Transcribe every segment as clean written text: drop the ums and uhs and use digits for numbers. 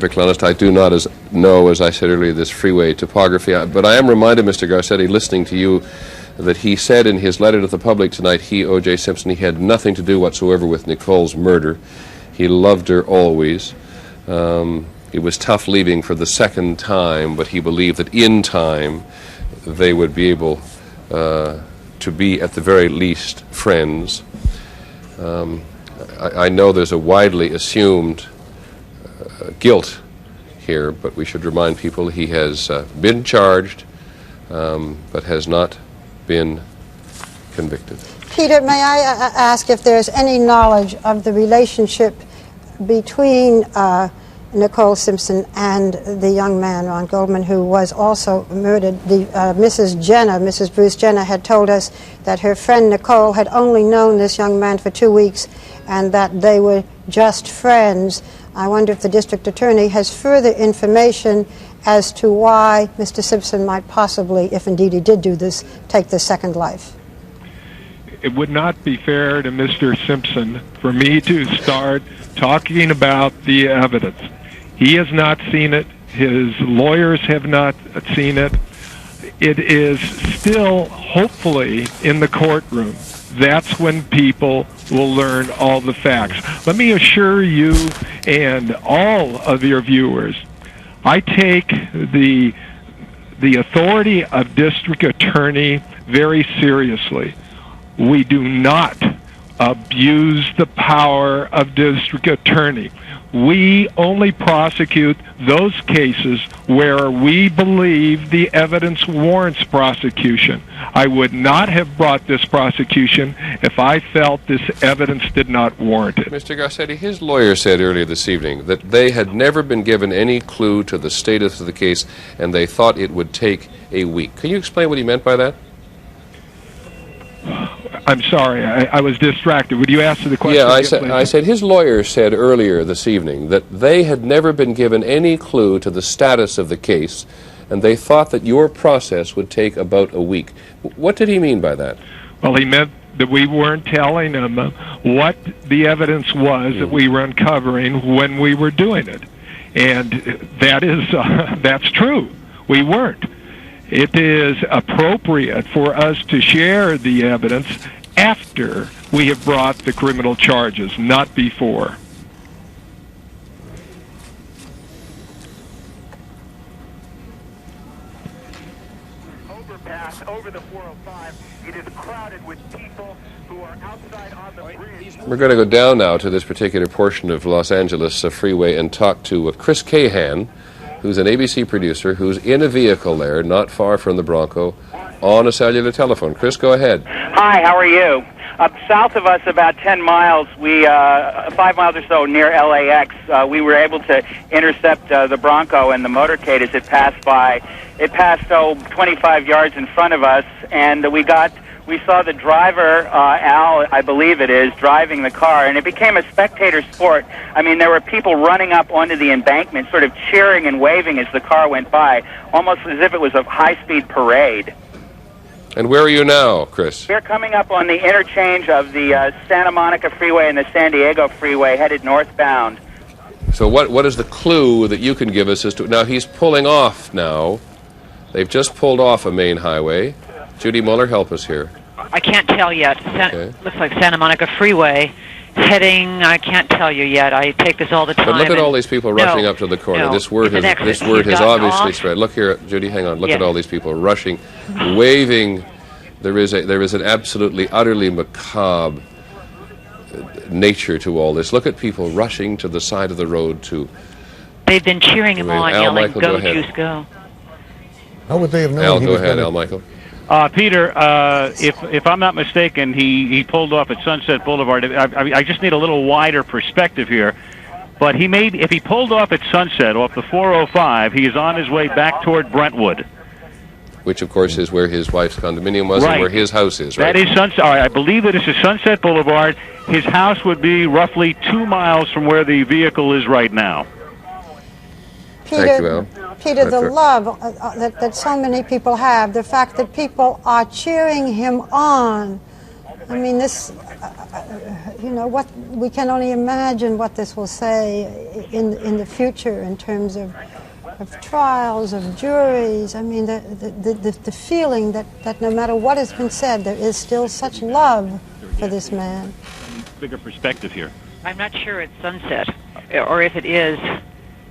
perfectly honest, I do not know, as I said earlier, this freeway topography. But I am reminded, Mr. Garcetti, listening to you, that he said in his letter to the public tonight, he, O.J. Simpson, he had nothing to do whatsoever with Nicole's murder. He loved her always. It was tough leaving for the second time, but he believed that in time they would be able to be, at the very least, friends. I know there's a widely assumed guilt here, but we should remind people he has been charged, but has not been convicted. Peter, may I ask if there's any knowledge of the relationship between Nicole Simpson and the young man, Ron Goldman, who was also murdered? Mrs. Bruce Jenner, had told us that her friend Nicole had only known this young man for 2 weeks and that they were just friends. I wonder if the district attorney has further information as to why Mr. Simpson might possibly, if indeed he did do this, take the second life. It would not be fair to Mr. Simpson for me to start talking about the evidence. He has not seen it. His lawyers have not seen it. It is still, hopefully, in the courtroom. That's when people will learn all the facts. Let me assure you and all of your viewers, I take the authority of district attorney very seriously. We do not abuse the power of district attorney. We only prosecute those cases where we believe the evidence warrants prosecution. I would not have brought this prosecution if I felt this evidence did not warrant it. Mr. Garcetti, his lawyer said earlier this evening that they had never been given any clue to the status of the case and they thought it would take a week. Can you explain what he meant by that? I'm sorry, I was distracted. Would you answer the question? Yeah, I said his lawyer said earlier this evening that they had never been given any clue to the status of the case, and they thought that your process would take about a week. What did he mean by that? Well, he meant that we weren't telling them what the evidence was that we were uncovering when we were doing it. And that's true. We weren't. It is appropriate for us to share the evidence after we have brought the criminal charges, not before. Overpass over the 405. It is crowded with people who are outside on the bridge. We're going to go down now to this particular portion of Los Angeles freeway and talk to Chris Cahan, who's an ABC producer, who's in a vehicle there, not far from the Bronco, on a cellular telephone. Chris, go ahead. Hi, how are you? Up south of us, about 10 miles, 5 miles or so near LAX, we were able to intercept the Bronco and the motorcade as it passed by. It passed, 25 yards in front of us, and we saw the driver, Al, I believe it is, driving the car, and it became a spectator sport. I mean, there were people running up onto the embankment, sort of cheering and waving as the car went by, almost as if it was a high-speed parade. And where are you now, Chris? We're coming up on the interchange of the Santa Monica Freeway and the San Diego Freeway, headed northbound. So what is the clue that you can give us as to... Now, he's pulling off now. They've just pulled off a main highway. Judy Muller, help us here. I can't tell yet. Looks like Santa Monica Freeway. Heading, I can't tell you yet. I take this all the time. But look at all these people rushing up to the corner. This word has obviously spread. Look here, Judy, hang on. Look at all these people rushing, waving. There is an absolutely, utterly macabre nature to all this. Look at people rushing to the side of the road to... They've been cheering him on, yelling, "Go, Juice, go." How would they have known? Al, go ahead, Al Michael. Peter, if I'm not mistaken, he pulled off at Sunset Boulevard. I just need a little wider perspective here. But if he pulled off at Sunset, off the 405, he is on his way back toward Brentwood. Which, of course, is where his wife's condominium was and where his house is, right? That is Sunset. I believe that is Sunset Boulevard. His house would be roughly 2 miles from where the vehicle is right now. Thank you, Al. Peter, the love that so many people have, the fact that people are cheering him on. I mean, this you know, what we can only imagine what this will say in the future in terms of trials, of juries. I mean, the feeling that no matter what has been said, there is still such love for this man. Bigger perspective here. I'm not sure it's sunset, or if it is.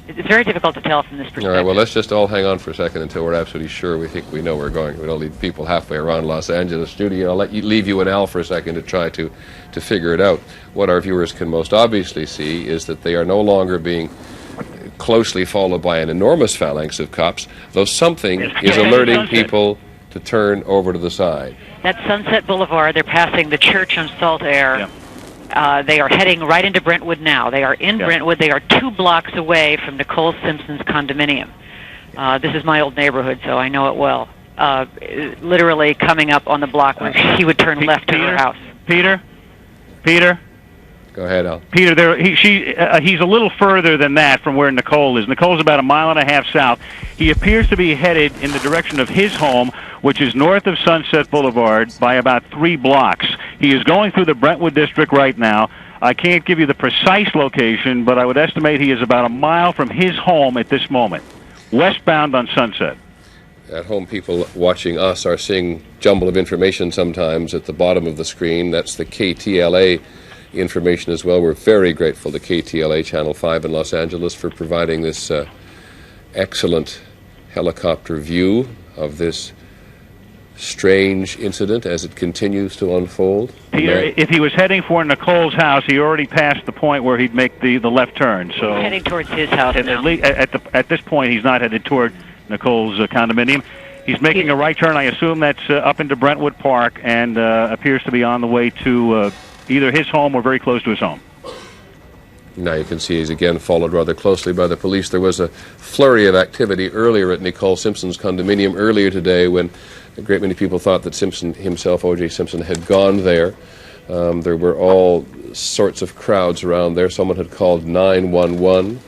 It's very difficult to tell from this perspective. All right, well, let's just all hang on for a second until we're absolutely sure we think we know where we're going. We don't leave people halfway around Los Angeles studio. I'll leave you and Al for a second to try to figure it out. What our viewers can most obviously see is that they are no longer being closely followed by an enormous phalanx of cops, though something is alerting people to turn over to the side. That's Sunset Boulevard. They're passing the church on Salt Air. Yeah. They are heading right into Brentwood now. They are in Brentwood. They are 2 blocks away from Nicole Simpson's condominium. This is my old neighborhood, so I know it well. Literally coming up on the block where he would turn left to her house. Peter? Go ahead, Al. Peter, he's a little further than that from where Nicole is. Nicole's about 1.5 miles south. He appears to be headed in the direction of his home, which is north of Sunset Boulevard by about 3 blocks. He is going through the Brentwood district right now. I can't give you the precise location, but I would estimate he is about 1 mile from his home at this moment, westbound on Sunset. At home, people watching us are seeing jumble of information sometimes at the bottom of the screen. That's the KTLA information as well. We're very grateful to KTLA Channel 5 in Los Angeles for providing this excellent helicopter view of this strange incident as it continues to unfold. Peter, if he was heading for Nicole's house, he already passed the point where he'd make the left turn. So he's heading towards his house now. At this point, he's not headed toward Nicole's condominium. He's making a right turn. I assume that's up into Brentwood Park, and appears to be on the way to either his home or very close to his home. Now you can see he's again followed rather closely by the police. There was a flurry of activity earlier at Nicole Simpson's condominium earlier today when a great many people thought that Simpson himself, O.J. Simpson, had gone there. There were all sorts of crowds around there. Someone had called 911,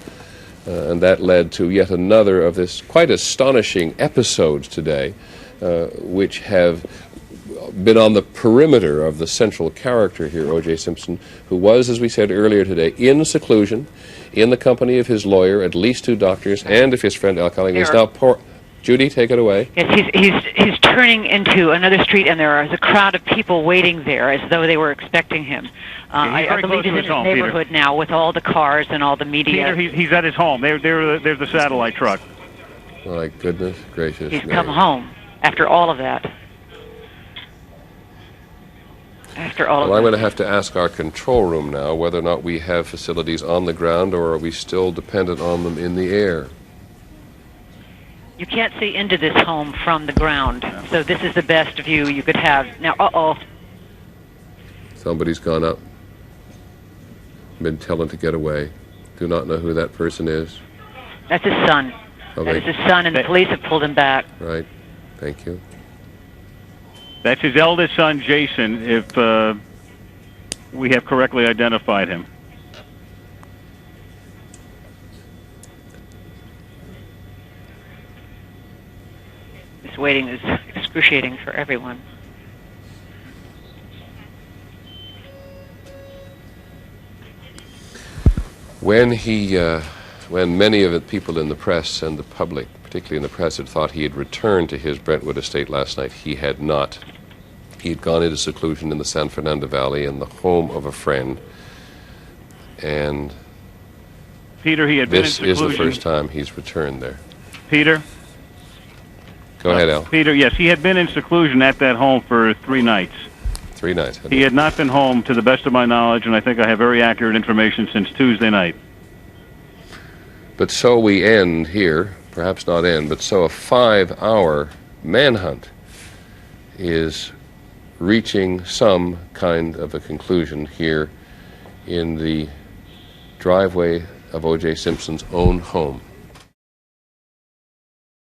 and that led to yet another of this quite astonishing episodes today, which have been on the perimeter of the central character here, O.J. Simpson, who was, as we said earlier today, in seclusion, in the company of his lawyer, at least 2 doctors, and of his friend Al Culling. He's now Judy, take it away. Yes, he's turning into another street, and there is a crowd of people waiting there as though they were expecting him. I believe he's in his neighborhood now with all the cars and all the media. Peter, he's at his home. There's the satellite truck. My goodness gracious. He's come home after all of that. Well, I'm going to have to ask our control room now whether or not we have facilities on the ground or are we still dependent on them in the air. You can't see into this home from the ground, so this is the best view you could have. Now, Somebody's gone up, been telling to get away. Do not know who that person is. That's his son. That is his son, and the police have pulled him back. Right. Thank you. That's his eldest son, Jason, if we have correctly identified him. This waiting is excruciating for everyone. When many of the people in the press and the public, particularly in the press, had thought he had returned to his Brentwood estate last night, he had not. He had gone into seclusion in the San Fernando Valley in the home of a friend, and Peter, he had been in seclusion. This is the first time he's returned there. Peter? Go ahead, Al. Peter, yes, he had been in seclusion at that home for 3 nights. 3 nights. He had not been home, to the best of my knowledge, and I think I have very accurate information, since Tuesday night. But so we end here, perhaps not end, but so a 5-hour manhunt is reaching some kind of a conclusion here in the driveway of O.J. Simpson's own home.